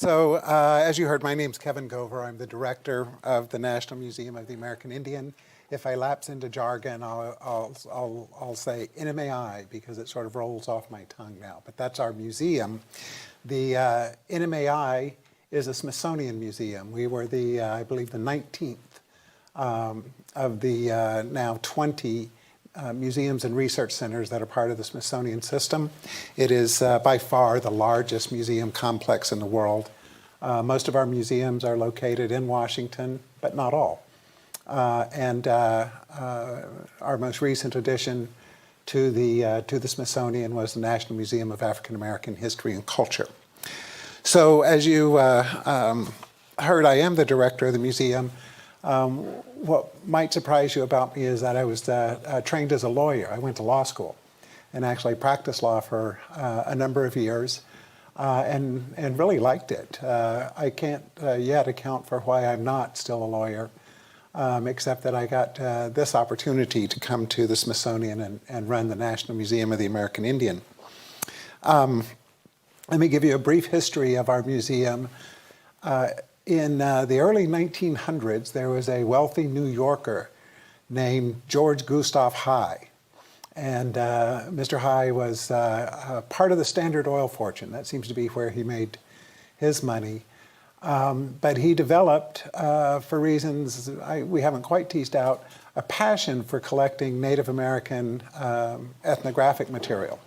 As you heard, my name's Kevin Gover. I'm the director of the National Museum of the American Indian. If I lapse into jargon, I'll say NMAI because it sort of rolls off my tongue now. But that's our museum. The NMAI is a Smithsonian museum. We were the, I believe, the 19th of the now 20 museums and research centers that are part of the Smithsonian system. It is by far the largest museum complex in the world. Most of our museums are located in Washington, but not all. Our most recent addition to the Smithsonian was the National Museum of African American History and Culture. So as you heard, I am the director of the museum. What might surprise you about me is that I was trained as a lawyer. I went to law school and actually practiced law for a number of years and really liked it. I can't yet account for why I'm not still a lawyer, except that I got this opportunity to come to the Smithsonian and run the National Museum of the American Indian. Let me give you a brief history of our museum. In the early 1900s, there was a wealthy New Yorker named George Gustav High. And Mr. High was part of the Standard Oil fortune. That seems to be where he made his money. But he developed, for reasons we haven't quite teased out, a passion for collecting Native American ethnographic material.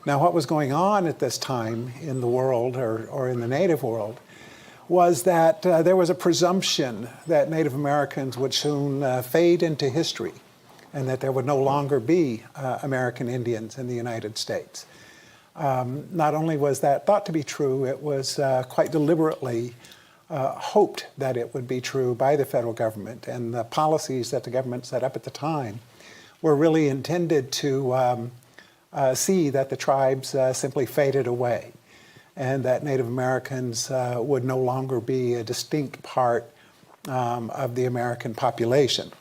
Now, what was going on at this time in the world, or in the Native world, was that there was a presumption that Native Americans would soon fade into history and that there would no longer be American Indians in the United States. Not only was that thought to be true, it was quite deliberately hoped that it would be true by the federal government, and the policies that the government set up at the time were really intended to see that the tribes simply faded away, and that Native Americans would no longer be a distinct part of the American population.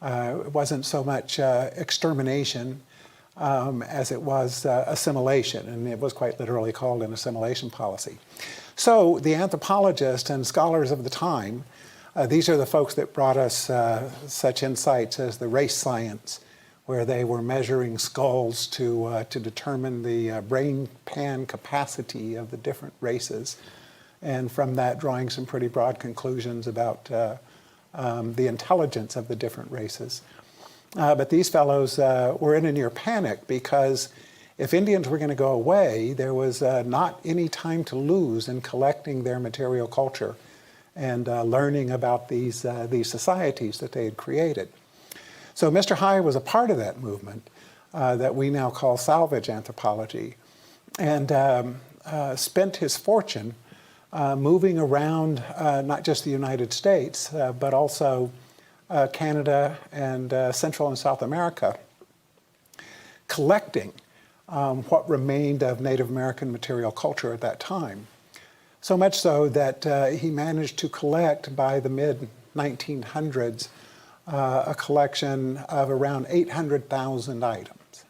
It wasn't so much extermination as it was assimilation, and it was quite literally called an assimilation policy. So the anthropologists and scholars of the time, these are the folks that brought us such insights as the race science, where they were measuring skulls to determine the brain pan capacity of the different races, and from that drawing some pretty broad conclusions about the intelligence of the different races. But these fellows were in a near panic because if Indians were going to go away, there was not any time to lose in collecting their material culture and learning about these societies that they had created. So Mr. High was a part of that movement that we now call salvage anthropology, and spent his fortune moving around not just the United States, but also Canada and Central and South America, collecting what remained of Native American material culture at that time. So much so that he managed to collect, by the mid-1900s, a collection of around 800,000 items.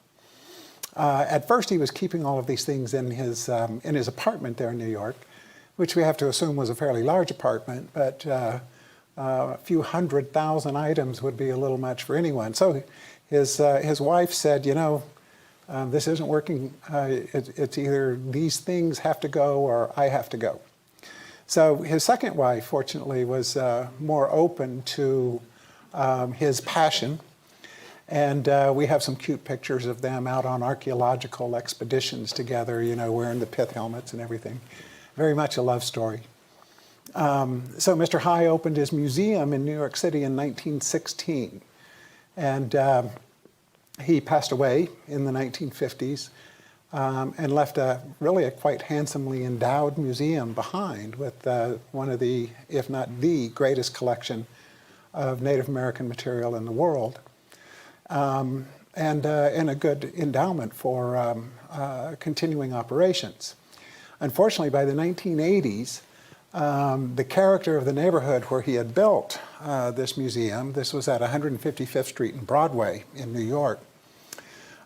At first, he was keeping all of these things in his apartment there in New York, which we have to assume was a fairly large apartment, but a few 100,000 items would be a little much for anyone. So his wife said, you know, this isn't working. It's either these things have to go or I have to go. So his second wife, fortunately, was more open to his passion. And we have some cute pictures of them out on archaeological expeditions together, you know, wearing the pith helmets and everything. Very much a love story. So Mr. High opened his museum in New York City in 1916. And he passed away in the 1950s and left really a quite handsomely endowed museum behind with one of the, if not the greatest collection of Native American material in the world, and a good endowment for continuing operations. Unfortunately, by the 1980s, the character of the neighborhood where he had built this museum, this was at 155th Street and Broadway in New York,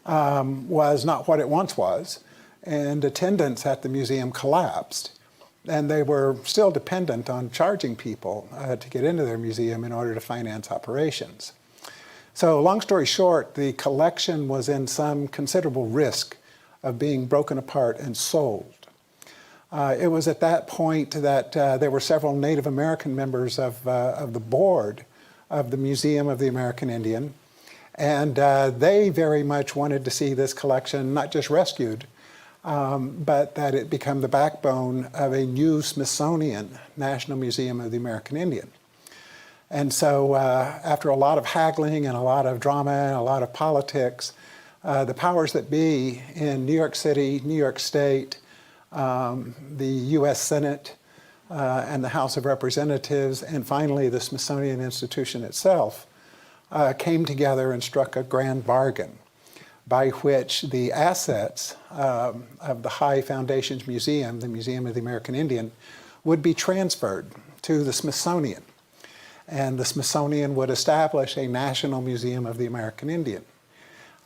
was not what it once was, and attendance at the museum collapsed. And they were still dependent on charging people to get into their museum in order to finance operations. So long story short, the collection was in some considerable risk of being broken apart and sold. It was at that point that there were several Native American members of the board of the Museum of the American Indian, and they very much wanted to see this collection not just rescued, but that it become the backbone of a new Smithsonian National Museum of the American Indian. And so after a lot of haggling and a lot of drama and a lot of politics, the powers that be in New York City, New York State, the U.S. Senate, and the House of Representatives, and finally the Smithsonian Institution itself, came together and struck a grand bargain by which the assets of the High Foundation's museum, the Museum of the American Indian, would be transferred to the Smithsonian. And the Smithsonian would establish a National Museum of the American Indian.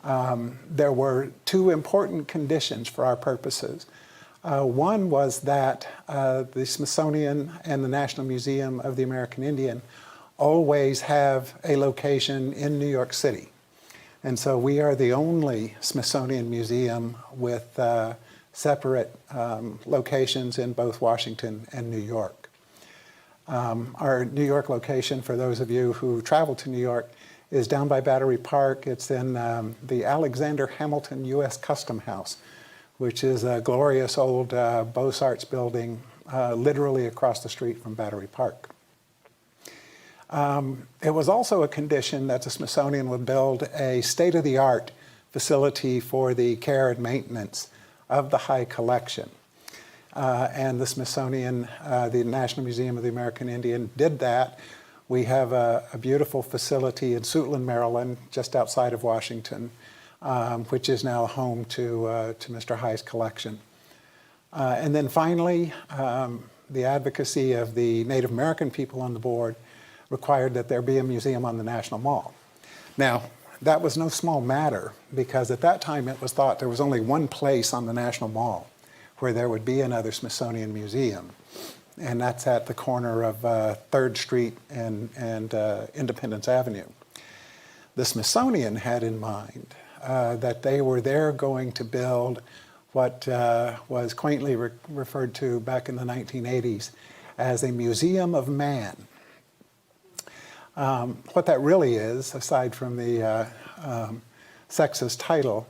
There were two important conditions for our purposes. One was that the Smithsonian and the National Museum of the American Indian always have a location in New York City. And so we are the only Smithsonian museum with separate locations in both Washington and New York. Our New York location, for those of you who travel to New York, is down by Battery Park. It's in the Alexander Hamilton U.S. Custom House, which is a glorious old Beaux-Arts building literally across the street from Battery Park. It was also a condition that the Smithsonian would build a state-of-the-art facility for the care and maintenance of the High Collection. And the Smithsonian, the National Museum of the American Indian, did that. We have a beautiful facility in Suitland, Maryland, just outside of Washington, which is now home to Mr. High's collection. And then finally, the advocacy of the Native American people on the board required that there be a museum on the National Mall. Now, that was no small matter, because at that time it was thought there was only one place on the National Mall where there would be another Smithsonian museum, and that's at the corner of 3rd Street and Independence Avenue. The Smithsonian had in mind that they were there going to build what was quaintly referred to back in the 1980s as a Museum of Man. What that really is, aside from the sexist title,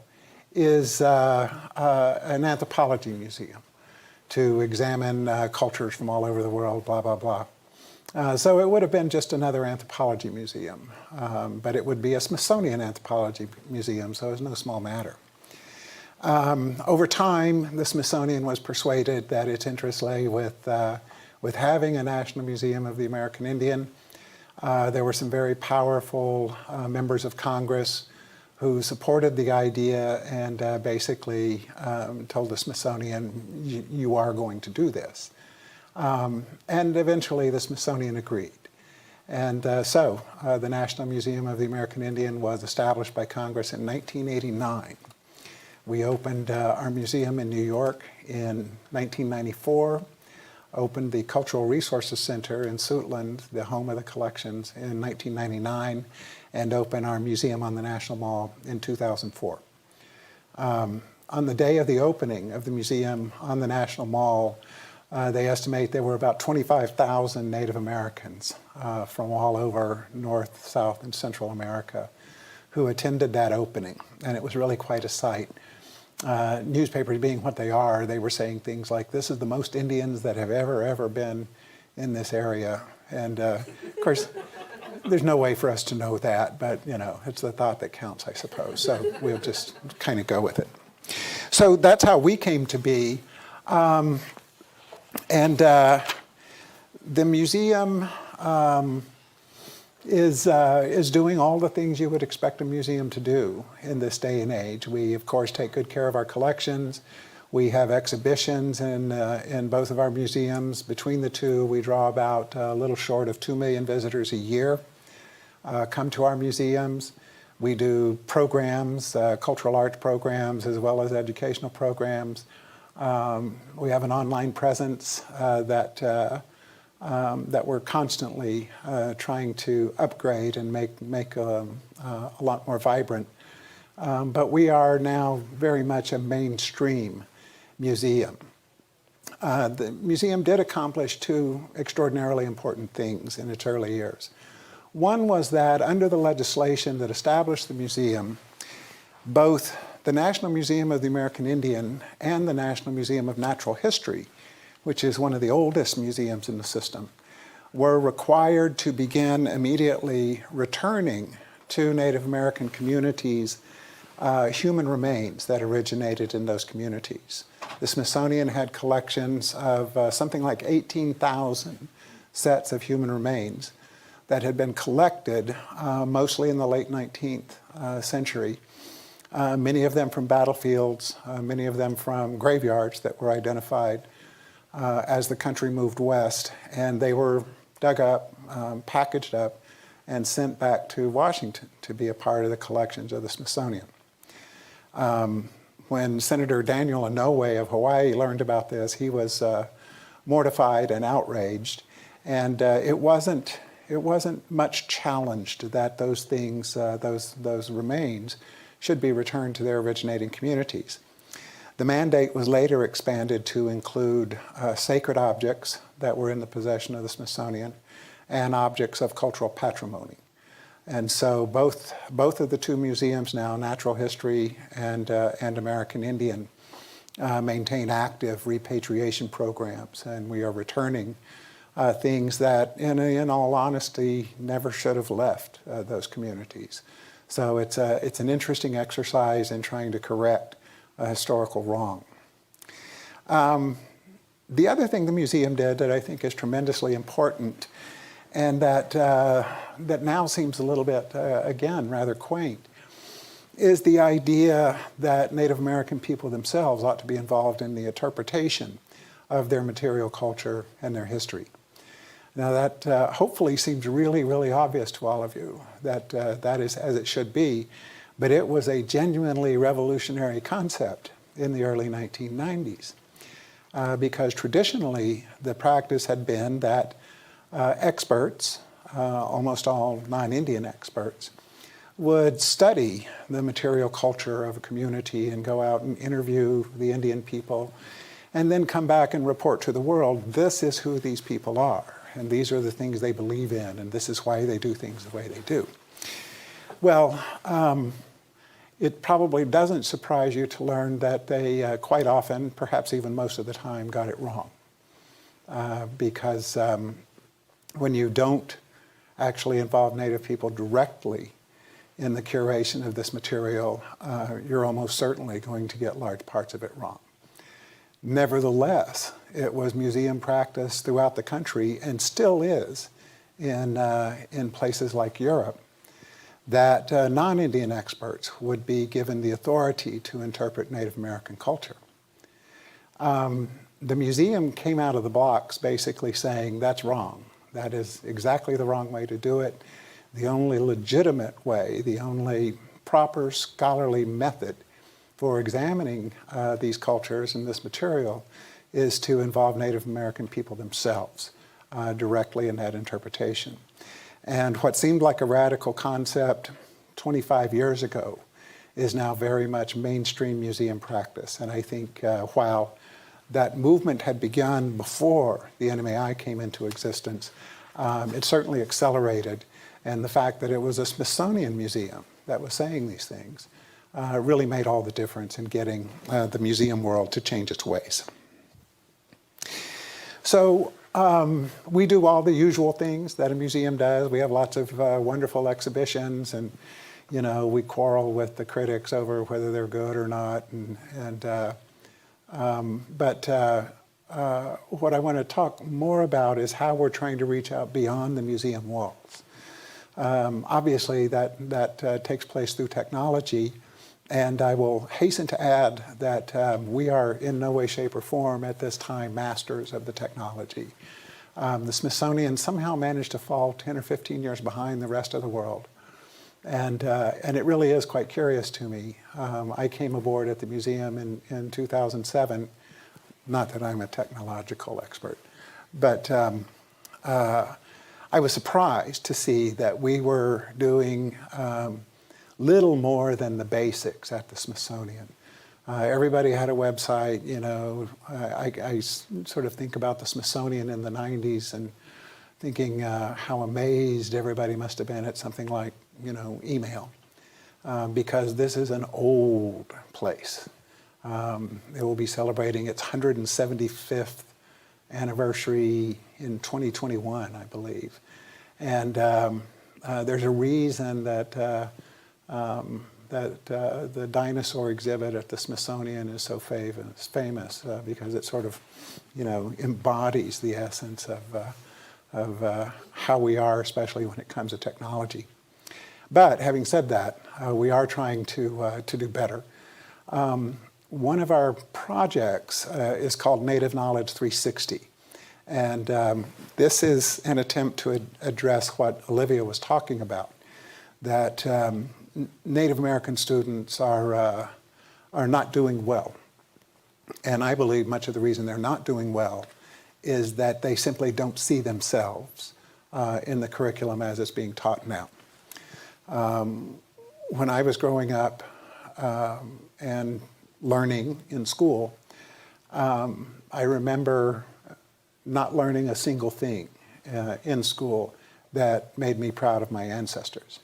is an anthropology museum to examine cultures from all over the world, blah, blah, blah. So it would have been just another anthropology museum, but it would be a Smithsonian anthropology museum, so it's no small matter. Over time, the Smithsonian was persuaded that its interest lay with having a National Museum of the American Indian. There were some very powerful members of Congress who supported the idea and basically told the Smithsonian, you are going to do this. And eventually the Smithsonian agreed. And so the National Museum of the American Indian was established by Congress in 1989. We opened our museum in New York in 1994, opened the Cultural Resources Center in Suitland, the home of the collections, in 1999, and opened our museum on the National Mall in 2004. On the day of the opening of the museum on the National Mall, they estimate there were about 25,000 Native Americans from all over North, South, and Central America who attended that opening, and it was really quite a sight. Newspapers being what they are, they were saying things like, this is the most Indians that have ever been in this area. And of course, there's no way for us to know that, but you know, it's the thought that counts, I suppose. So we'll just kind of go with it. So that's how we came to be. The museum is doing all the things you would expect a museum to do in this day and age. We, of course, take good care of our collections. We have exhibitions in both of our museums. Between the two, we draw about a little short of 2 million visitors a year come to our museums. We do programs, cultural arts programs, as well as educational programs. We have an online presence that we're constantly trying to upgrade and make a lot more vibrant. But we are now very much a mainstream museum. The museum did accomplish two extraordinarily important things in its early years. One was that under the legislation that established the museum, both the National Museum of the American Indian and the National Museum of Natural History, which is one of the oldest museums in the system, were required to begin immediately returning to Native American communities human remains that originated in those communities. The Smithsonian had collections of something like 18,000 sets of human remains that had been collected mostly in the late 19th century. Many of them from battlefields, many of them from graveyards that were identified as the country moved west, and they were dug up, packaged up, and sent back to Washington to be a part of the collections of the Smithsonian. When Senator Daniel Inouye of Hawaii learned about this, he was mortified and outraged, and it wasn't much challenged that those things, those remains, should be returned to their originating communities. The mandate was later expanded to include sacred objects that were in the possession of the Smithsonian and objects of cultural patrimony. And so both of the two museums now, Natural History and American Indian, maintain active repatriation programs, and we are returning things that, in all honesty, never should have left those communities. So it's an interesting exercise in trying to correct a historical wrong. The other thing the museum did that I think is tremendously important, and that now seems a little bit, again, rather quaint, is the idea that Native American people themselves ought to be involved in the interpretation of their material culture and their history. Now that hopefully seems really, really obvious to all of you, that that is as it should be, but it was a genuinely revolutionary concept in the early 1990s, because traditionally the practice had been that experts, almost all non-Indian experts, would study the material culture of a community and go out and interview the Indian people and then come back and report to the world, this is who these people are, and these are the things they believe in, and this is why they do things the way they do. Well, it probably doesn't surprise you to learn that they quite often, perhaps even most of the time, got it wrong. Because when you don't actually involve Native people directly in the curation of this material, you're almost certainly going to get large parts of it wrong. Nevertheless, it was museum practice throughout the country, and still is in places like Europe, that non-Indian experts would be given the authority to interpret Native American culture. The museum came out of the blocks basically saying that's wrong. That is exactly the wrong way to do it. The only legitimate way, the only proper scholarly method for examining these cultures and this material is to involve Native American people themselves directly in that interpretation. And what seemed like a radical concept 25 years ago is now very much mainstream museum practice. And I think while that movement had begun before the NMAI came into existence, it certainly accelerated. And the fact that it was a Smithsonian museum that was saying these things really made all the difference in getting the museum world to change its ways. So we do all the usual things that a museum does. We have lots of wonderful exhibitions, and we quarrel with the critics over whether they're good or not. But what I want to talk more about is how we're trying to reach out beyond the museum walls. Obviously, that takes place through technology, and I will hasten to add that we are in no way, shape, or form at this time masters of the technology. The Smithsonian somehow managed to fall 10 or 15 years behind the rest of the world. And it really is quite curious to me. I came aboard at the museum in 2007 Not that I'm a technological expert, but I was surprised to see that we were doing little more than the basics at the Smithsonian. Everybody had a website, you know. I sort of think about the Smithsonian in the 90s and thinking how amazed everybody must have been at something like, you know, email, because this is an old place. It will be celebrating its 175th anniversary in 2021, I believe. And there's a reason that the dinosaur exhibit at the Smithsonian is so famous because it sort of, you know, embodies the essence of how we are, especially when it comes to technology. But having said that, we are trying to do better. One of our projects is called Native Knowledge 360. And this is an attempt to address what Olivia was talking about, that Native American students are not doing well. And I believe much of the reason they're not doing well is that they simply don't see themselves in the curriculum as it's being taught now. When I was growing up and learning in school, I remember not learning a single thing in school that made me proud of my ancestors.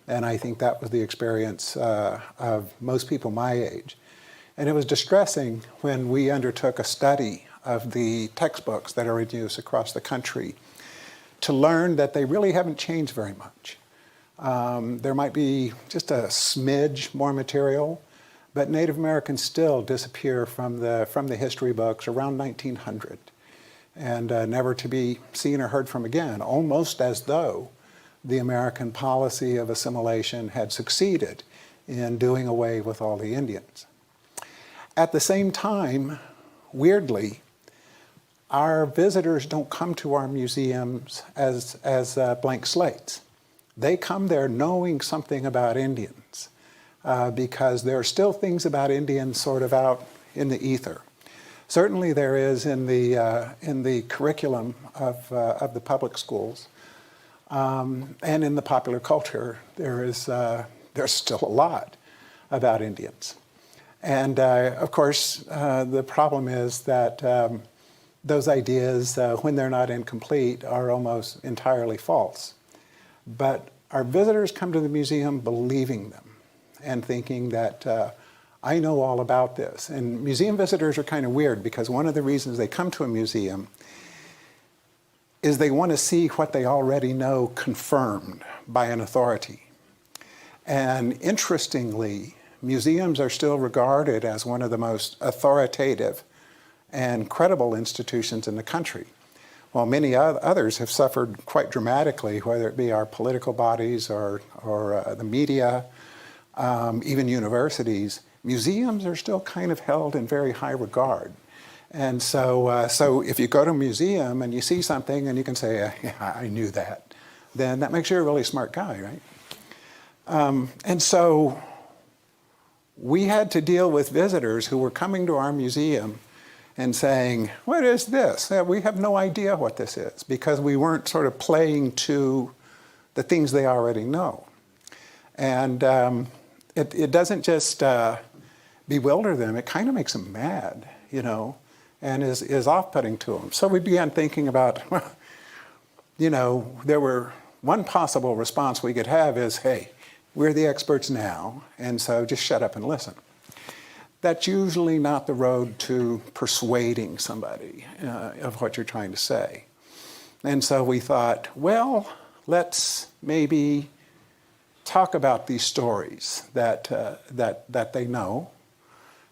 And I think that was the experience of most people my age. And it was distressing when we undertook a study of the textbooks that are in use across the country to learn that they really haven't changed very much. There might be just a smidge more material, but Native Americans still disappear from the history books around 1900 and never to be seen or heard from again, almost as though the American policy of assimilation had succeeded in doing away with all the Indians. At the same time, weirdly, our visitors don't come to our museums as blank slates. They come there knowing something about Indians because there are still things about Indians sort of out in the ether. Certainly there is in the curriculum of the public schools and in the popular culture. There's still a lot about Indians. And of course, the problem is that those ideas, when they're not incomplete, are almost entirely false. But our visitors come to the museum believing them and thinking that I know all about this. And museum visitors are kind of weird because one of the reasons they come to a museum is they want to see what they already know confirmed by an authority. And interestingly, museums are still regarded as one of the most authoritative and credible institutions in the country, while many others have suffered quite dramatically, whether it be our political bodies or the media, even universities. Museums are still kind of held in very high regard. And so if you go to a museum and you see something and you can say, yeah, I knew that, then that makes you a really smart guy, right? And so we had to deal with visitors who were coming to our museum and saying, what is this? We have no idea what this is, because we weren't sort of playing to the things they already know. And it doesn't just bewilder them, it kind of makes them mad, you know, and is off-putting to them. So we began thinking about, you know, one possible response we could have is, hey, we're the experts now, and so just shut up and listen. That's usually not the road to persuading somebody of what you're trying to say. And so we thought, well, let's maybe talk about these stories that they know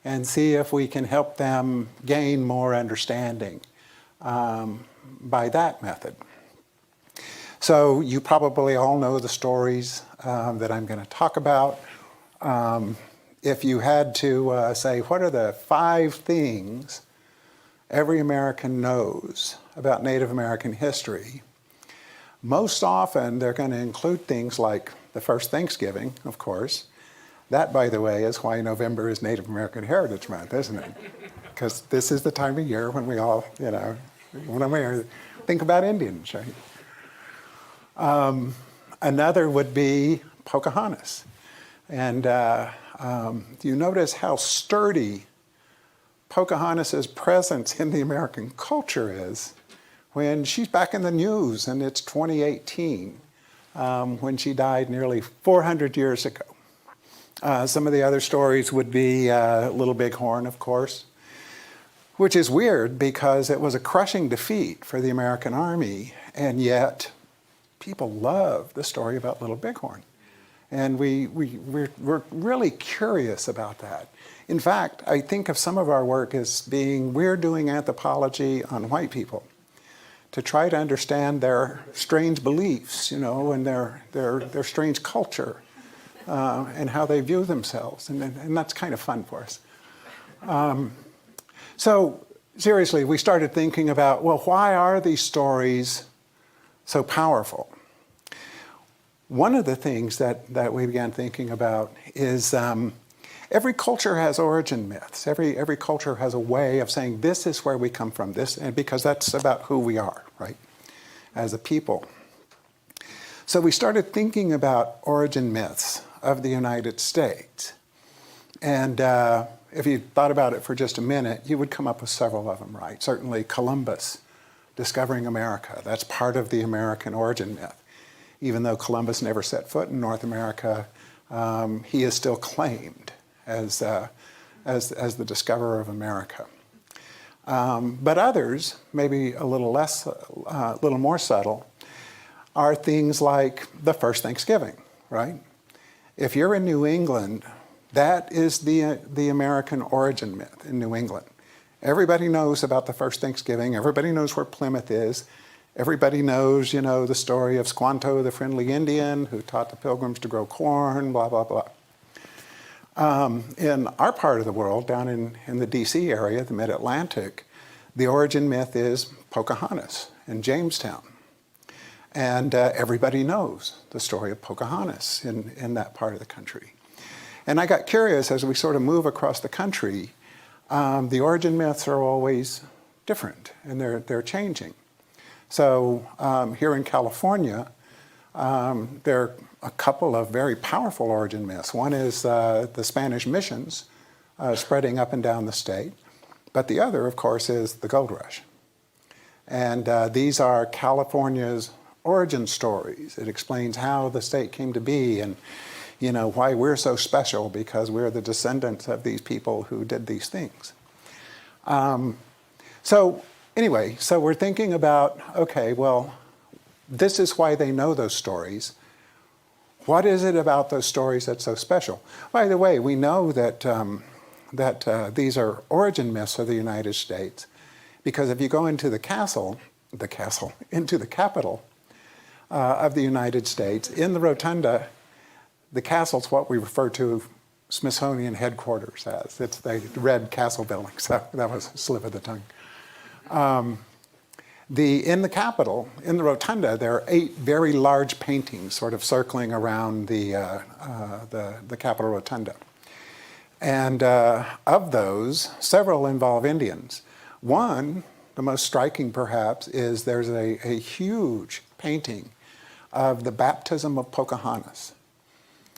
and see if we can help them gain more understanding by that method. So you probably all know the stories that I'm going to talk about. If you had to say, what are the 5 things every American knows about Native American history, most often they're going to include things like the first Thanksgiving, of course, That, by the way, is why November is Native American Heritage Month, isn't it? Because this is the time of year when we all, when we think about Indians, right? Another would be Pocahontas. And you notice how sturdy Pocahontas' presence in the American culture is when she's back in the news, and it's 2018, when she died nearly 400 years ago. Some of the other stories would be Little Bighorn, of course, which is weird because it was a crushing defeat for the American Army, and yet people love the story about Little Bighorn. And we're really curious about that. In fact, I think of some of our work as being, we're doing anthropology on white people to try to understand their strange beliefs, and their strange culture, and how they view themselves. And that's kind of fun for us. So seriously, we started thinking about, well, why are these stories so powerful? One of the things that we began thinking about is every culture has origin myths. Every culture has a way of saying, this is where we come from, and because that's about who we are, right, as a people. So we started thinking about origin myths of the United States. And if you thought about it for just a minute, you would come up with several of them, right? Certainly Columbus discovering America. That's part of the American origin myth. Even though Columbus never set foot in North America, he is still claimed as the discoverer of America. But others, maybe a little more subtle, are things like the first Thanksgiving, right? If you're in New England, that is the American origin myth in New England. Everybody knows about the first Thanksgiving. Everybody knows where Plymouth is. Everybody knows, the story of Squanto, the friendly Indian, who taught the Pilgrims to grow corn, blah, blah, blah. In our part of the world, down in the D.C. area, the Mid-Atlantic, the origin myth is Pocahontas in Jamestown. And everybody knows the story of Pocahontas in that part of the country. And I got curious as we sort of move across the country, the origin myths are always different, and they're changing. So here in California, there are a couple of very powerful origin myths. One is the Spanish missions spreading up and down the state. But the other, of course, is the gold rush. And these are California's origin stories. It explains how the state came to be and why we're so special because we're the descendants of these people who did these things. Anyway, so we're thinking about, okay, well, this is why they know those stories. What is it about those stories that's so special? By the way, we know that these are origin myths of the United States because if you go into the Capitol of the United States, in the rotunda, the castle's what we refer to Smithsonian headquarters as. It's the red castle building, so that was a slip of the tongue. In the Capitol, in the rotunda, there are 8 very large paintings sort of circling around the Capitol rotunda. And of those, several involve Indians. One, the most striking perhaps, is there's a huge painting of the baptism of Pocahontas.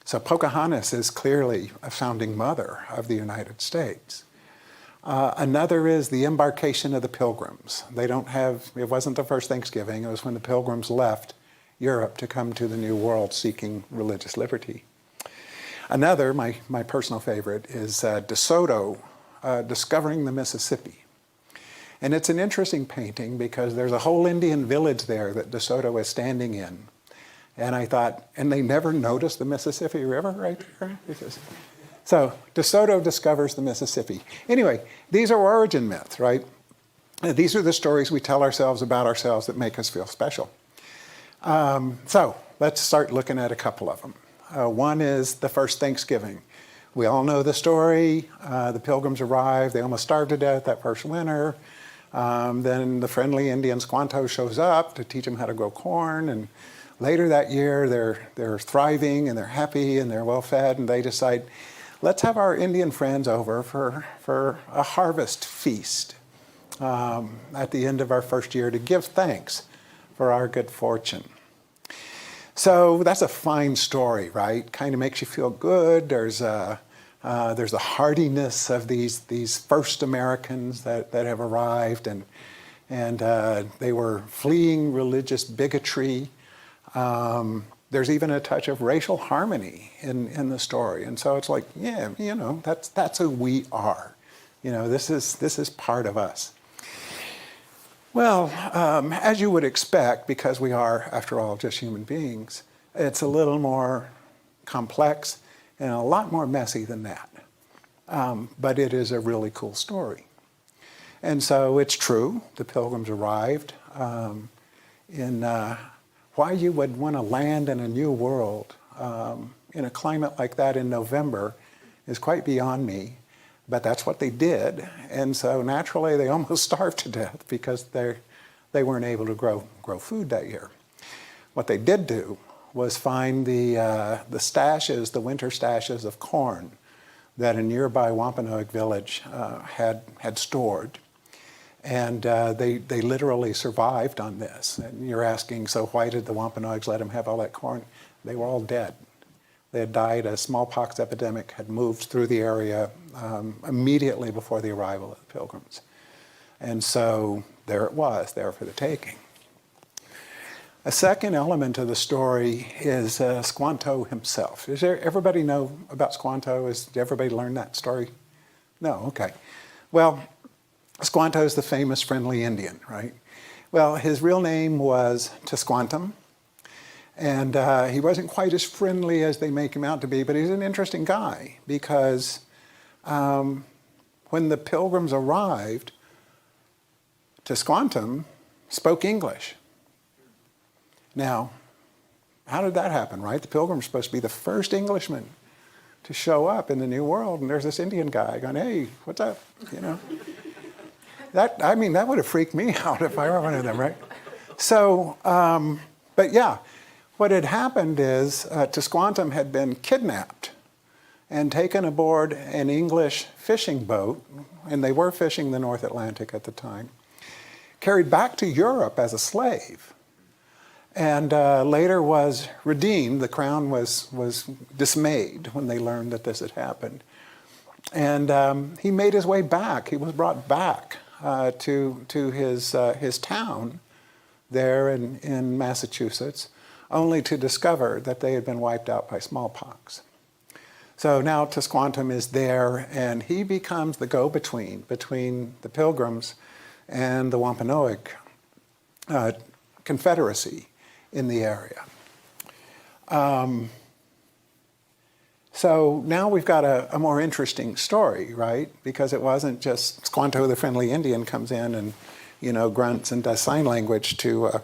So Pocahontas is clearly a founding mother of the United States. Another is the embarkation of the Pilgrims. It wasn't the first Thanksgiving, it was when the Pilgrims left Europe to come to the New World seeking religious liberty. Another, my personal favorite, is DeSoto discovering the Mississippi. And it's an interesting painting because there's a whole Indian village there that DeSoto is standing in. And I thought, and they never noticed the Mississippi River right there? So DeSoto discovers the Mississippi. Anyway, these are origin myths, right? These are the stories we tell ourselves about ourselves that make us feel special. So let's start looking at a couple of them. One is the first Thanksgiving. We all know the story. The Pilgrims arrived. They almost starved to death that first winter. Then the friendly Indian Squanto shows up to teach them how to grow corn and later that year, they're thriving and they're happy and they're well fed, and they decide, let's have our Indian friends over for a harvest feast at the end of our first year to give thanks for our good fortune. So that's a fine story, right? Kind of makes you feel good. There's a hardiness of these first Americans that have arrived, and they were fleeing religious bigotry. There's even a touch of racial harmony in the story, and so it's like, yeah, that's who we are. This is part of us. Well, as you would expect, because we are, after all, just human beings, it's a little more complex and a lot more messy than that. But it is a really cool story. And so it's true, the Pilgrims arrived. Why you would want to land in a new world in a climate like that in November is quite beyond me. But that's what they did, and so naturally they almost starved to death because they weren't able to grow food that year. What they did do was find the stashes, the winter stashes of corn that a nearby Wampanoag village had stored, and they literally survived on this. And you're asking, so why did the Wampanoags let them have all that corn? They were all dead. They had died. A smallpox epidemic had moved through the area immediately before the arrival of the Pilgrims. And so there it was, there for the taking. A second element of the story is Squanto himself. Does everybody know about Squanto? Did everybody learn that story? No, okay. Well, Squanto is the famous friendly Indian, right? Well, his real name was Tisquantum. And he wasn't quite as friendly as they make him out to be, but he's an interesting guy because when the Pilgrims arrived, Tisquantum spoke English. Now, how did that happen, right? The Pilgrims were supposed to be the first Englishmen to show up in the New World, and there's this Indian guy going, hey, what's up? That would have freaked me out if I were one of them, right? So, but yeah. What had happened is Tisquantum had been kidnapped and taken aboard an English fishing boat, and they were fishing the North Atlantic at the time, carried back to Europe as a slave, and later was redeemed. The crown was dismayed when they learned that this had happened. And he made his way back. He was brought back to his town there in Massachusetts, only to discover that they had been wiped out by smallpox. So now Tisquantum is there, and he becomes the go-between between the Pilgrims and the Wampanoag Confederacy in the area. So now we've got a more interesting story, right? Because it wasn't just Squanto the friendly Indian comes in and grunts and does sign language to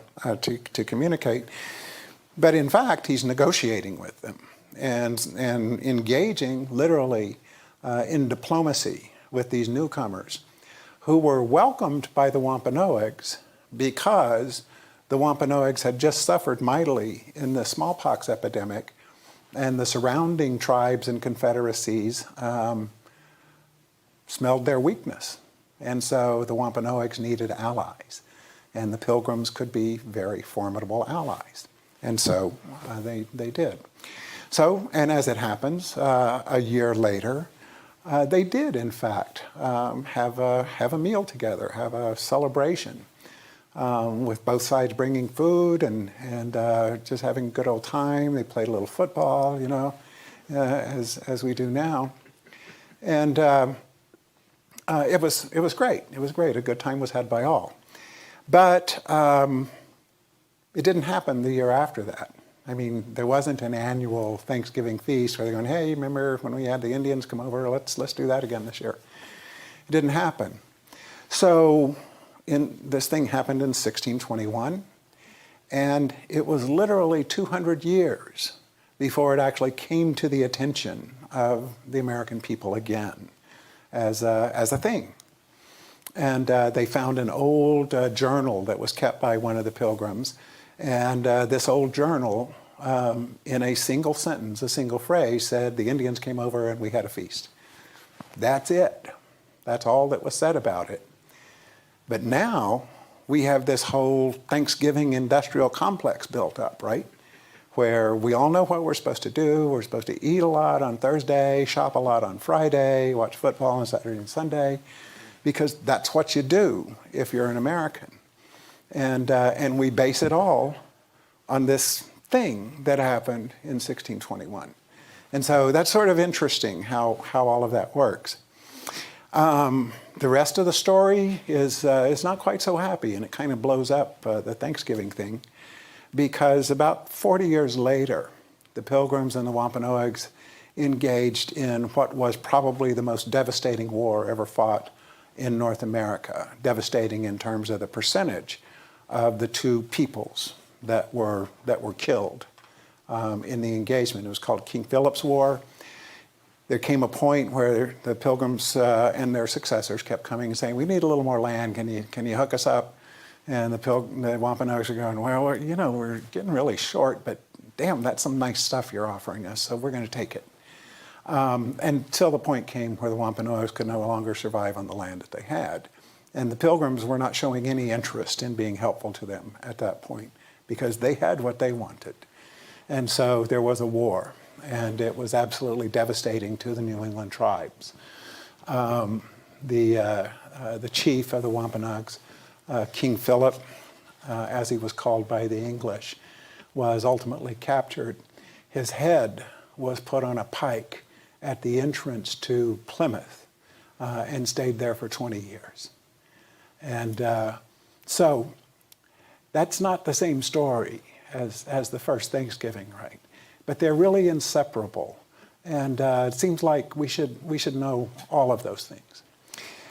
communicate. But in fact, he's negotiating with them and engaging literally in diplomacy with these newcomers who were welcomed by the Wampanoags because the Wampanoags had just suffered mightily in the smallpox epidemic, and the surrounding tribes and confederacies smelled their weakness. And so the Wampanoags needed allies, and the Pilgrims could be very formidable allies. And so they did. So, and as it happens, a year later, they did, in fact, have a meal together, have a celebration, with both sides bringing food and just having a good old time. They played a little football, as we do now. And it was great. It was great. A good time was had by all. But it didn't happen the year after that. I mean, there wasn't an annual Thanksgiving feast where they're going, hey, remember when we had the Indians come over? Let's do that again this year. It didn't happen. So this thing happened in 1621, and it was literally 200 years before it actually came to the attention of the American people again as a thing. And they found an old journal that was kept by one of the Pilgrims, And this old journal, in a single sentence, a single phrase, said the Indians came over and we had a feast. That's it. That's all that was said about it. But now we have this whole Thanksgiving industrial complex built up, right? Where we all know what we're supposed to do. We're supposed to eat a lot on Thursday, shop a lot on Friday, watch football on Saturday and Sunday, because that's what you do if you're an American. And we base it all on this thing that happened in 1621. And so that's sort of interesting how all of that works. The rest of the story is not quite so happy, and it kind of blows up the Thanksgiving thing, because about 40 years later, the Pilgrims and the Wampanoags engaged in what was probably the most devastating war ever fought in North America, devastating in terms of the percentage of the two peoples that were killed in the engagement. It was called King Philip's War. There came a point where the Pilgrims and their successors kept coming and saying, "We need a little more land. Can you hook us up?" And the Wampanoags are going, "Well, we're getting really short, but damn, that's some nice stuff you're offering us, so we're going to take it." Until the point came where the Wampanoags could no longer survive on the land that they had. And the Pilgrims were not showing any interest in being helpful to them at that point, because they had what they wanted. And so there was a war, and it was absolutely devastating to the New England tribes. The chief of the Wampanoags, King Philip, as he was called by the English, was ultimately captured. His head was put on a pike at the entrance to Plymouth and stayed there for 20 years. And so that's not the same story as the first Thanksgiving, right? But they're really inseparable. And it seems like we should know all of those things.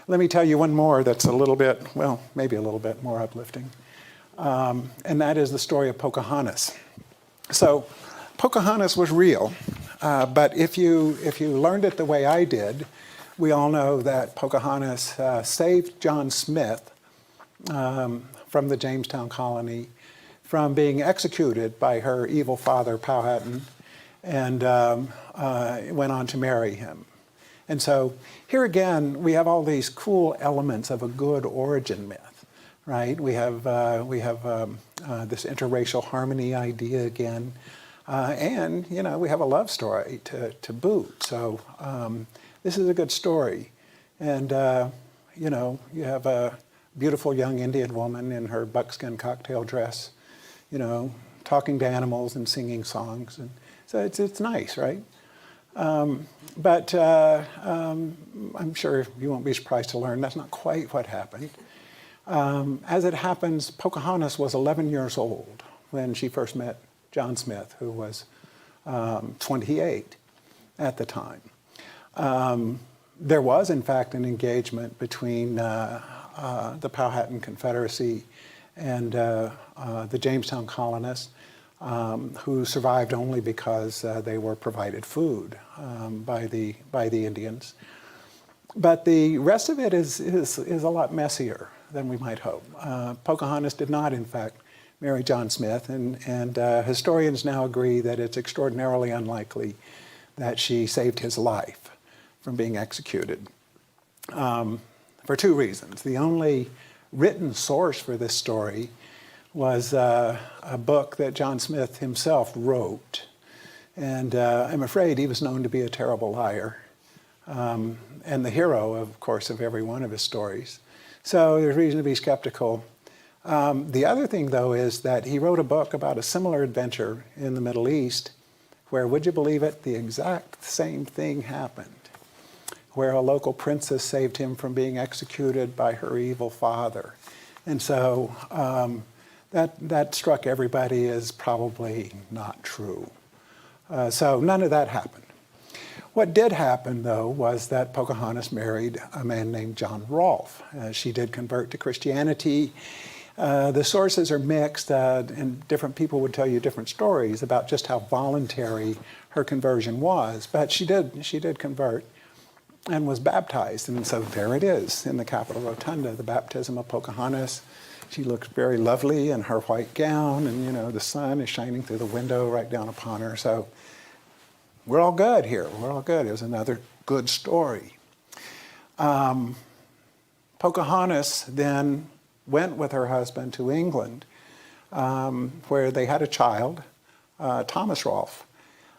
Let me tell you one more that's a little bit, well, maybe a little bit more uplifting. And that is the story of Pocahontas. So Pocahontas was real, but if you learned it the way I did, we all know that Pocahontas saved John Smith from the Jamestown colony from being executed by her evil father, Powhatan, and went on to marry him. And so here again, we have all these cool elements of a good origin myth, right? We have this interracial harmony idea again, and we have a love story to boot. So this is a good story, and you have a beautiful young Indian woman in her buckskin cocktail dress, talking to animals and singing songs, and so it's nice, right? But I'm sure you won't be surprised to learn that's not quite what happened. As it happens, Pocahontas was 11 years old when she first met John Smith, who was 28 at the time. There was, in fact, an engagement between the Powhatan Confederacy and the Jamestown colonists, who survived only because they were provided food by the Indians. But the rest of it is a lot messier than we might hope. Pocahontas did not, in fact, marry John Smith, and historians now agree that it's extraordinarily unlikely that she saved his life from being executed for two reasons. The only written source for this story was a book that John Smith himself wrote. And I'm afraid he was known to be a terrible liar, and the hero, of course, of every one of his stories. So there's reason to be skeptical. The other thing, though, is that he wrote a book about a similar adventure in the Middle East where, would you believe it, the exact same thing happened, where a local princess saved him from being executed by her evil father. And so that struck everybody as probably not true. So none of that happened. What did happen, though, was that Pocahontas married a man named John Rolfe. She did convert to Christianity. The sources are mixed, and different people would tell you different stories about just how voluntary her conversion was. But she did convert and was baptized. And so there it is in the Capitol Rotunda, the baptism of Pocahontas. She looks very lovely in her white gown, and the sun is shining through the window right down upon her. So we're all good here. We're all good. It was another good story. Pocahontas then went with her husband to England, where they had a child, Thomas Rolfe.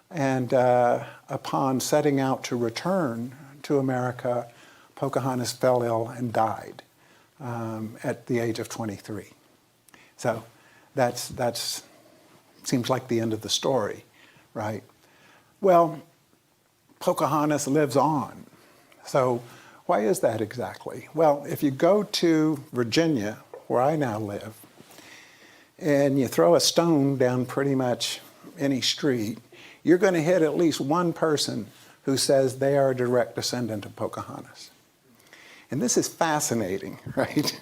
And upon setting out to return to America, Pocahontas fell ill and died at the age of 23. So that's seems like the end of the story, right? Well, Pocahontas lives on. So why is that exactly? Well, if you go to Virginia, where I now live, and you throw a stone down pretty much any street, you're going to hit at least one person who says they are a direct descendant of Pocahontas. And this is fascinating, right?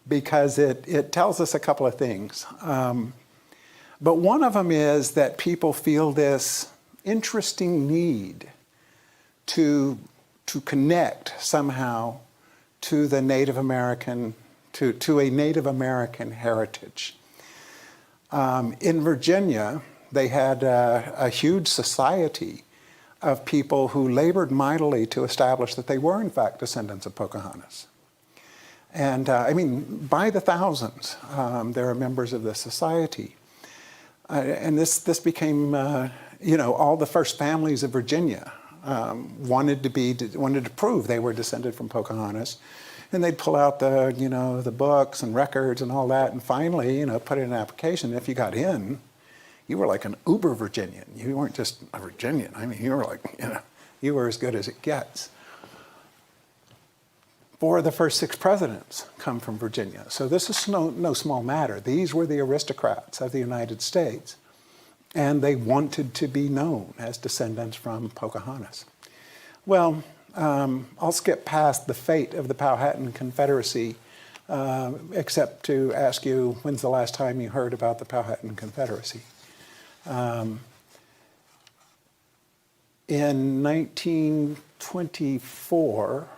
Because it tells us a couple of things. But one of them is that people feel this interesting need to connect somehow to the Native American, to a Native American heritage. In Virginia, they had a huge society of people who labored mightily to establish that they were in fact descendants of Pocahontas. And I mean, by the thousands, there are members of this society. And this became, all the first families of Virginia wanted to prove they were descended from Pocahontas. And they'd pull out the books and records and all that, and finally, put in an application. If you got in, you were like an uber Virginian. You weren't just a Virginian. I mean, you were like, you were as good as it gets. 4 of the first 6 presidents come from Virginia. So this is no small matter. These were the aristocrats of the United States, and they wanted to be known as descendants from Pocahontas. Well, I'll skip past the fate of the Powhatan Confederacy, except to ask you, when's the last time you heard about the Powhatan Confederacy? In 1924,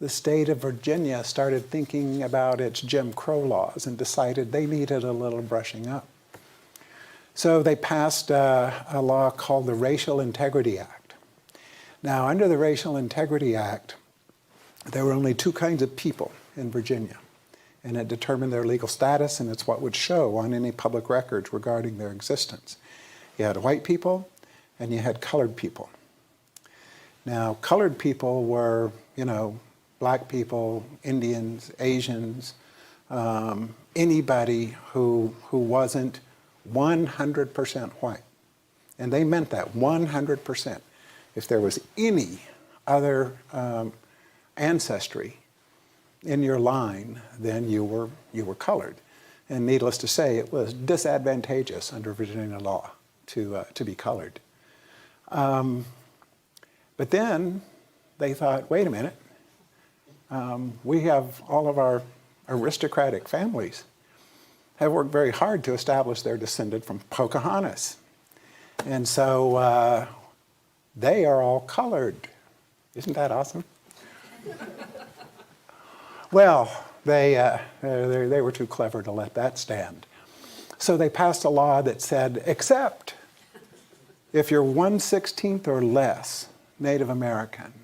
the state of Virginia started thinking about its Jim Crow laws and decided they needed a little brushing up. So they passed a law called the Racial Integrity Act. Now, under the Racial Integrity Act, there were only 2 kinds of people in Virginia, and it determined their legal status, and it's what would show on any public records regarding their existence. You had white people, and you had colored people. Now, colored people were, black people, Indians, Asians, anybody who wasn't 100% white. And they meant that, 100%. If there was any other ancestry in your line, then you were colored. And needless to say, it was disadvantageous under Virginia law to be colored. But then they thought, wait a minute, we have all of our aristocratic families have worked very hard to establish they're descended from Pocahontas. And so they are all colored. Isn't that awesome? Well, they were too clever to let that stand. So they passed a law that said, except if you're 1/16 or less Native American,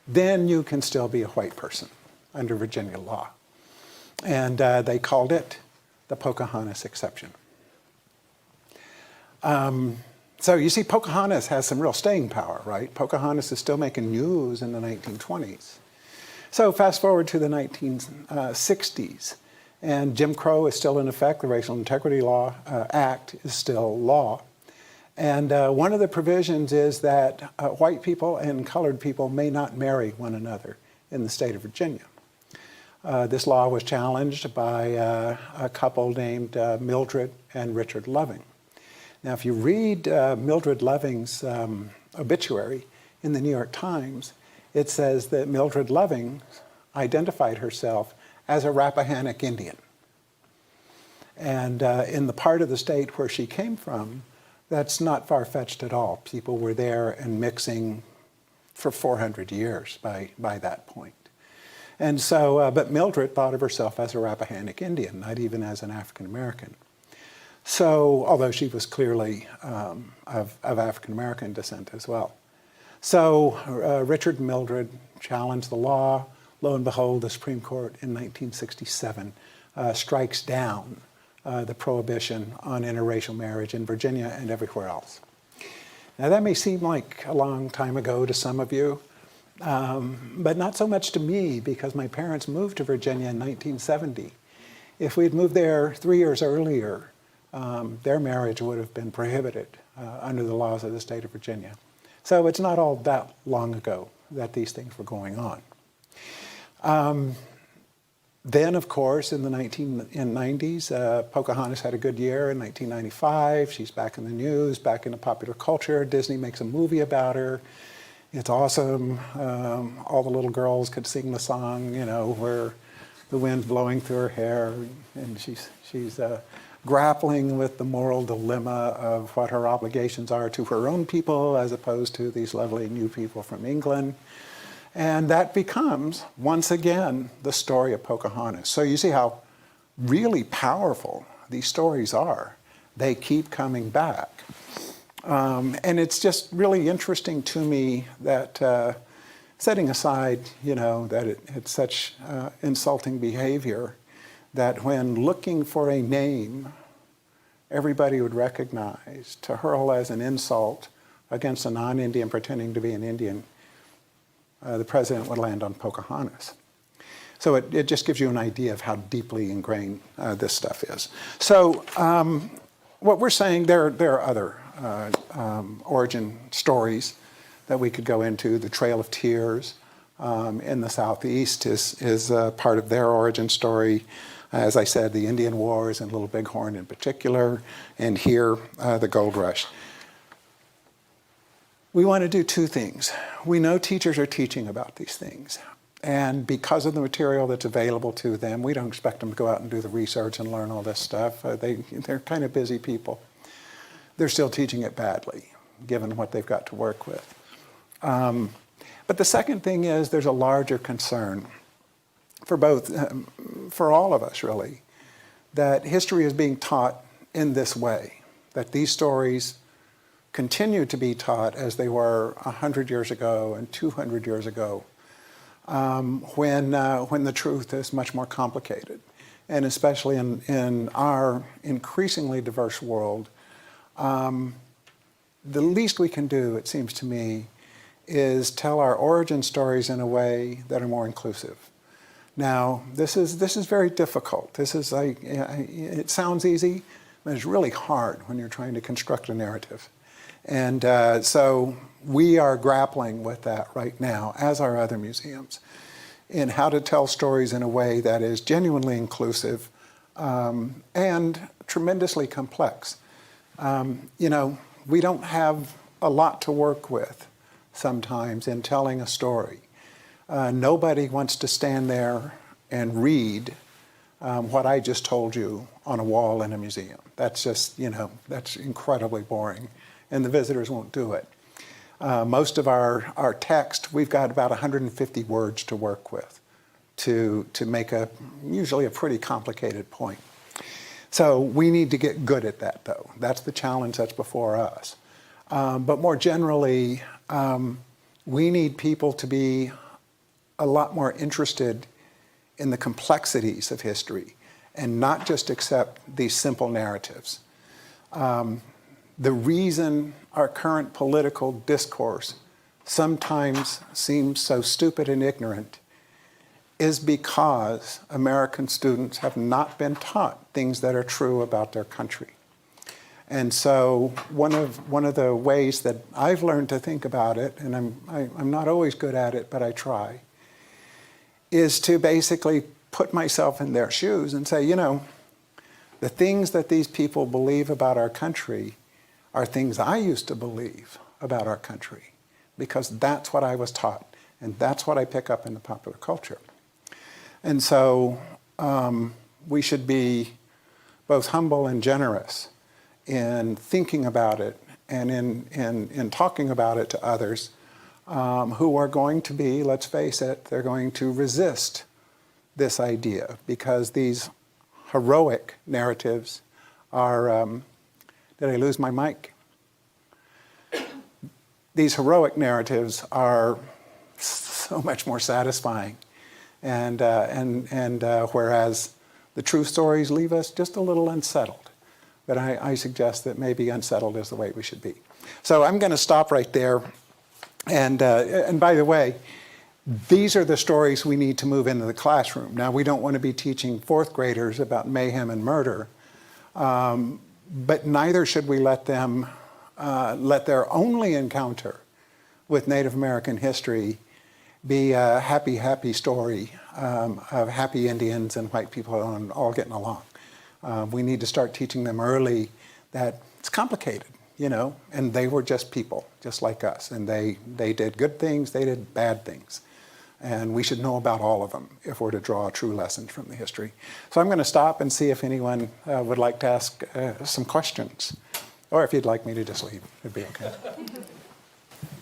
then you can still be a white person under Virginia law. And they called it the Pocahontas exception. So you see, Pocahontas has some real staying power, right? Pocahontas is still making news in the 1920s. So fast forward to the 1960s, and Jim Crow is still in effect. The Racial Integrity Act is still law. And one of the provisions is that white people and colored people may not marry one another in the state of Virginia. This law was challenged by a couple named Mildred and Richard Loving. Now, if you read Mildred Loving's obituary in the New York Times, it says that Mildred Loving identified herself as a Rappahannock Indian. And in the part of the state where she came from, that's not far-fetched at all. People were there and mixing for 400 years by that point. And so, but Mildred thought of herself as a Rappahannock Indian, not even as an African American. So, although she was clearly of African American descent as well. So Richard and Mildred challenged the law. Lo and behold, the Supreme Court in 1967 strikes down the prohibition on interracial marriage in Virginia and everywhere else. Now that may seem like a long time ago to some of you, but not so much to me, because my parents moved to Virginia in 1970. If we'd moved there 3 years earlier, their marriage would have been prohibited under the laws of the state of Virginia. So it's not all that long ago that these things were going on. Then, of course, in the 1990s, Pocahontas had a good year in 1995. She's back in the news, back in the popular culture. Disney makes a movie about her. It's awesome. All the little girls could sing the song, you know, where the wind's blowing through her hair, and she's grappling with the moral dilemma of what her obligations are to her own people as opposed to these lovely new people from England. And that becomes, once again, the story of Pocahontas. So you see how really powerful these stories are. They keep coming back. And it's just really interesting to me that, setting aside, you know, that it's such insulting behavior, that when looking for a name, everybody would recognize to hurl as an insult against a non-Indian pretending to be an Indian, the president would land on Pocahontas. So it just gives you an idea of how deeply ingrained this stuff is. So what we're saying, there are other origin stories that we could go into. The Trail of Tears in the Southeast is part of their origin story. As I said, the Indian Wars and Little Bighorn in particular, and here, the Gold Rush. We want to do two things. We know teachers are teaching about these things, and because of the material that's available to them, we don't expect them to go out and do the research and learn all this stuff. They're kind of busy people. They're still teaching it badly, given what they've got to work with. But the second thing is there's a larger concern for both, for all of us really, that history is being taught in this way, that these stories continue to be taught as they were 100 years ago and 200 years ago, when the truth is much more complicated. And especially in our increasingly diverse world, the least we can do, it seems to me, is tell our origin stories in a way that are more inclusive. Now, this is very difficult. This is it sounds easy, but it's really hard when you're trying to construct a narrative. And so we are grappling with that right now, as are other museums, in how to tell stories in a way that is genuinely inclusive and tremendously complex. You know, we don't have a lot to work with sometimes in telling a story. Nobody wants to stand there and read what I just told you on a wall in a museum. That's just, you know, that's incredibly boring, and the visitors won't do it. Most of our text, we've got about 150 words to work with to make usually a pretty complicated point. So we need to get good at that, though. That's the challenge that's before us. But more generally, we need people to be a lot more interested in the complexities of history and not just accept these simple narratives. The reason our current political discourse sometimes seems so stupid and ignorant is because American students have not been taught things that are true about their country. And so one of the ways that I've learned to think about it, and I'm not always good at it, but I try, is to basically put myself in their shoes and say, you know, the things that these people believe about our country are things I used to believe about our country, because that's what I was taught, and that's what I pick up in the popular culture. And so we should be both humble and generous in thinking about it and in talking about it to others who are going to be, let's face it, they're going to resist this idea, because these heroic narratives are, did I lose my mic? These heroic narratives are so much more satisfying, and whereas the true stories leave us just a little unsettled. But I suggest that maybe unsettled is the way we should be. So I'm going to stop right there. And by the way, these are the stories we need to move into the classroom. Now, we don't want to be teaching fourth graders about mayhem and murder, but neither should we let them let their only encounter with Native American history be a happy, happy story of happy Indians and white people all getting along. We need to start teaching them early that it's complicated, you know, and they were just people, just like us. And they did good things, they did bad things. And we should know about all of them if we're to draw a true lesson from the history. So I'm going to stop and see if anyone would like to ask some questions. Or if you'd like me to just leave, it'd be okay.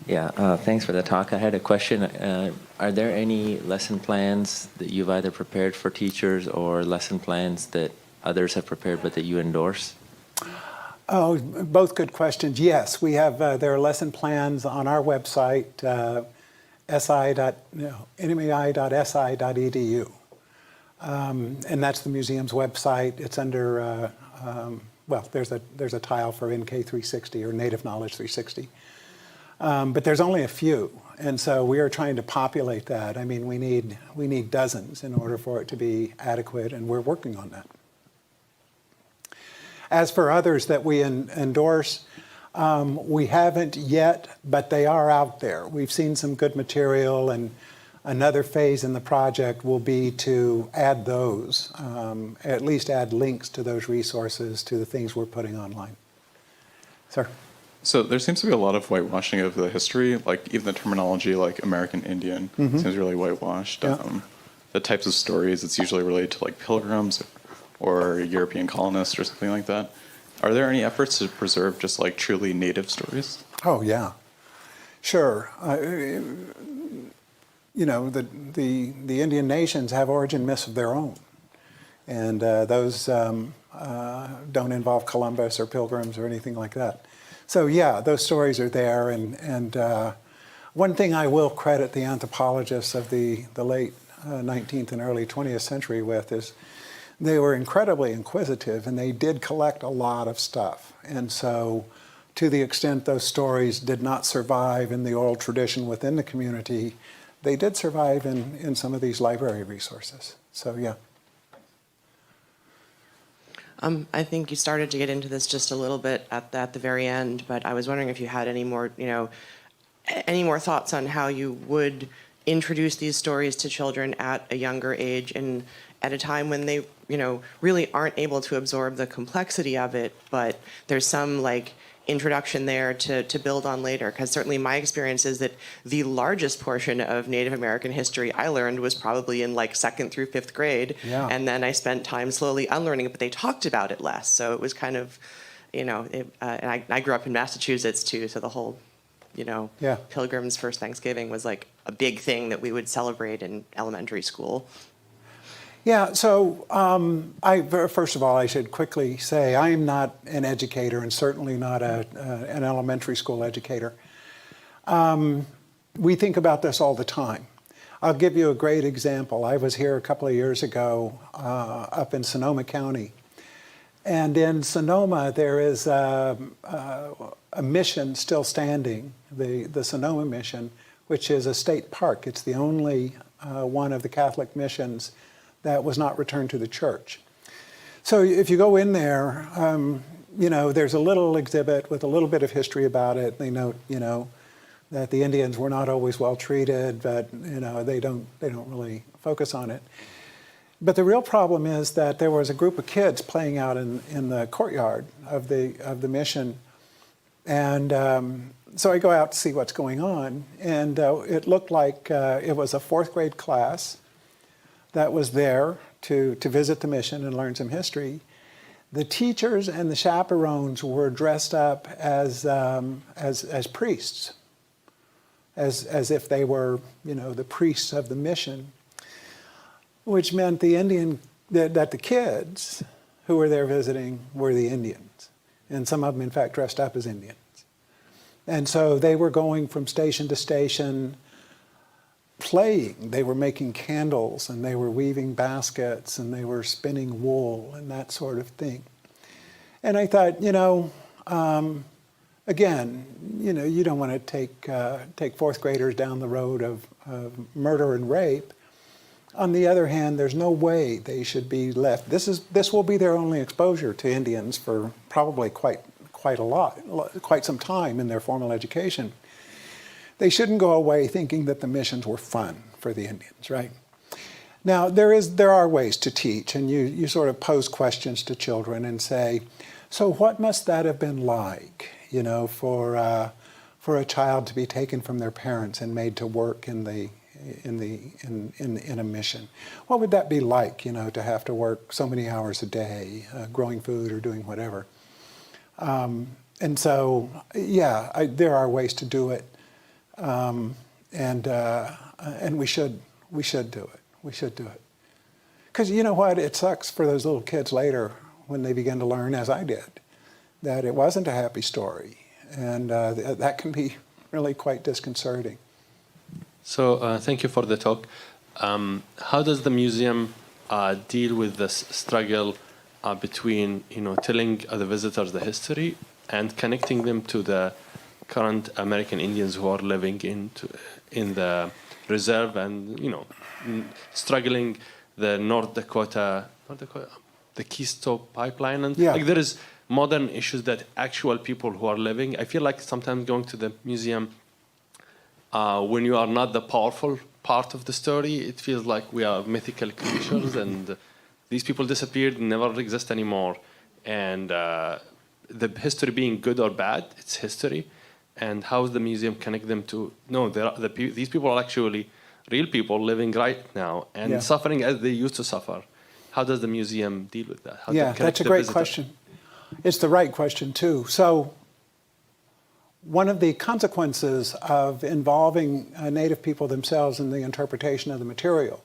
Yeah, thanks for the talk. I had a question. Are there any lesson plans that you've either prepared for teachers or lesson plans that others have prepared but that you endorse? Oh, both good questions. Yes, we have, there are lesson plans on our website, nmai.si.edu. And that's the museum's website. It's under, well, there's a tile for NK360 or Native Knowledge 360. But there's only a few, and so we are trying to populate that. I mean, we need dozens in order for it to be adequate, and we're working on that. As for others that we endorse, we haven't yet, but they are out there. We've seen some good material, and another phase in the project will be to add those, at least add links to those resources to the things we're putting online. Sir? So there seems to be a lot of whitewashing of the history, like even the terminology like American Indian seems really whitewashed. Yeah. The types of stories, it's usually related to like pilgrims or European colonists or something like that. Are there any efforts to preserve just like truly native stories? Oh, yeah. Sure. You know, the Indian nations have origin myths of their own. And those don't involve Columbus or pilgrims or anything like that. So yeah, those stories are there, and one thing I will credit the anthropologists of the late 19th and early 20th century with is they were incredibly inquisitive, and they did collect a lot of stuff. And so to the extent those stories did not survive in the oral tradition within the community, they did survive in some of these library resources. So yeah. I think you started to get into this just a little bit at the very end, but I was wondering if you had any more, any more thoughts on how you would introduce these stories to children at a younger age and at a time when they, really aren't able to absorb the complexity of it, but there's some introduction there to build on later, because certainly my experience is that the largest portion of Native American history I learned was probably in 2nd through 5th grade, and then I spent time slowly unlearning it, but they talked about it less, so it was kind of, and I grew up in Massachusetts too, so the whole, Pilgrims' First Thanksgiving was a big thing that we would celebrate in elementary school. Yeah, so first of all, I should quickly say I am not an educator and certainly not an elementary school educator. We think about this all the time. I'll give you a great example. I was here a couple of years ago up in Sonoma County. And in Sonoma, there is a mission still standing, the Sonoma Mission, which is a state park. It's the only one of the Catholic missions that was not returned to the church. So if you go in there, there's a little exhibit with a little bit of history about it. They note, that the Indians were not always well treated, but they don't really focus on it. But the real problem is that there was a group of kids playing out in the courtyard of the mission, and so I go out to see what's going on, and it looked like it was a 4th grade class that was there to visit the mission and learn some history. The teachers and the chaperones were dressed up as priests, as if they were, the priests of the mission. which meant that the kids who were there visiting were the Indians. And some of them, in fact, dressed up as Indians. And so they were going from station to station playing. They were making candles, and they were weaving baskets, and they were spinning wool and that sort of thing. And I thought, again, you don't want to take fourth graders down the road of murder and rape. On the other hand, there's no way they should be left. This will be their only exposure to Indians for probably quite some time in their formal education. They shouldn't go away thinking that the missions were fun for the Indians, right? Now, there are ways to teach, and you sort of pose questions to children and say, so what must that have been like, for a child to be taken from their parents and made to work in a mission? What would that be like, to have to work so many hours a day, growing food or doing whatever? And so, there are ways to do it, and we should do it. We should do it. Because you know what? It sucks for those little kids later when they begin to learn, as I did, that it wasn't a happy story. And that can be really quite disconcerting. So thank you for the talk. How does the museum deal with this struggle between, telling the visitors the history and connecting them to the current American Indians who are living in the reserve and, struggling the the Keystone Pipeline, and there is modern issues that actual people who are living. I feel like sometimes going to the museum, when you are not the powerful part of the story, it feels like we are mythical creatures and these people disappeared, never exist anymore. And the history being good or bad, it's history. And how does the museum connect them to, these people are actually real people living right now and suffering as they used to suffer. How does the museum deal with that? How That's a great question. It's the right question, too. So one of the consequences of involving Native people themselves in the interpretation of the material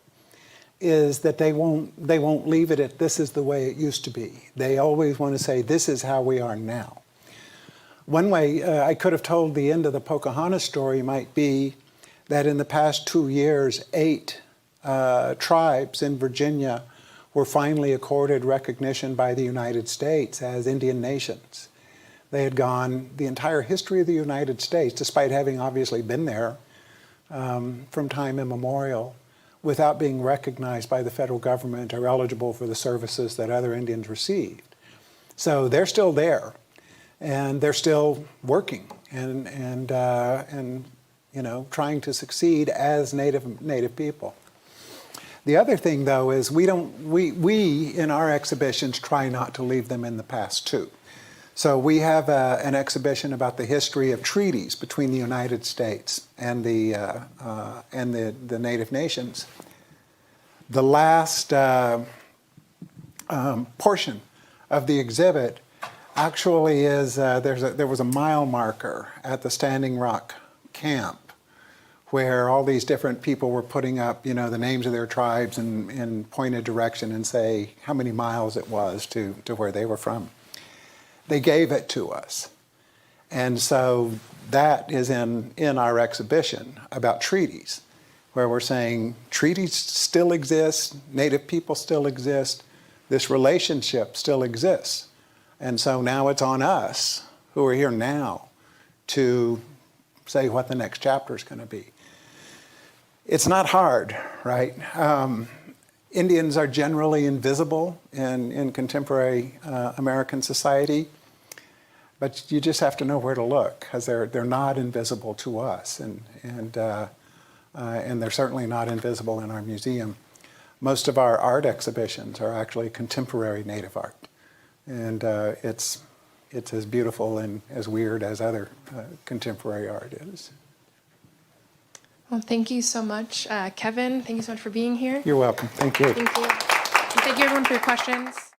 is that they won't leave it at this is the way it used to be. They always want to say this is how we are now. One way I could have told the end of the Pocahontas story might be that in the past 2 years, 8 tribes in Virginia were finally accorded recognition by the United States as Indian nations. They had gone the entire history of the United States, despite having obviously been there from time immemorial, without being recognized by the federal government or eligible for the services that other Indians received. So they're still there, and they're still working and trying to succeed as Native people. The other thing, though, is we in our exhibitions try not to leave them in the past too. So we have an exhibition about the history of treaties between the United States and the Native nations. The last portion of the exhibit actually is there was a mile marker at the Standing Rock camp where all these different people were putting up, the names of their tribes and point a direction and say how many miles it was to where they were from. They gave it to us. And so that is in our exhibition about treaties, where we're saying treaties still exist, Native people still exist, this relationship still exists. And so now it's on us, who are here now, to say what the next chapter is going to be. It's not hard, right? Indians are generally invisible in contemporary American society, but you just have to know where to look, because they're not invisible to us, and they're certainly not invisible in our museum. Most of our art exhibitions are actually contemporary Native art, and it's as beautiful and as weird as other contemporary art is. Well, thank you so much, Kevin. Thank you so much for being here. You're welcome. Thank you. Thank you. And thank you, everyone, for your questions.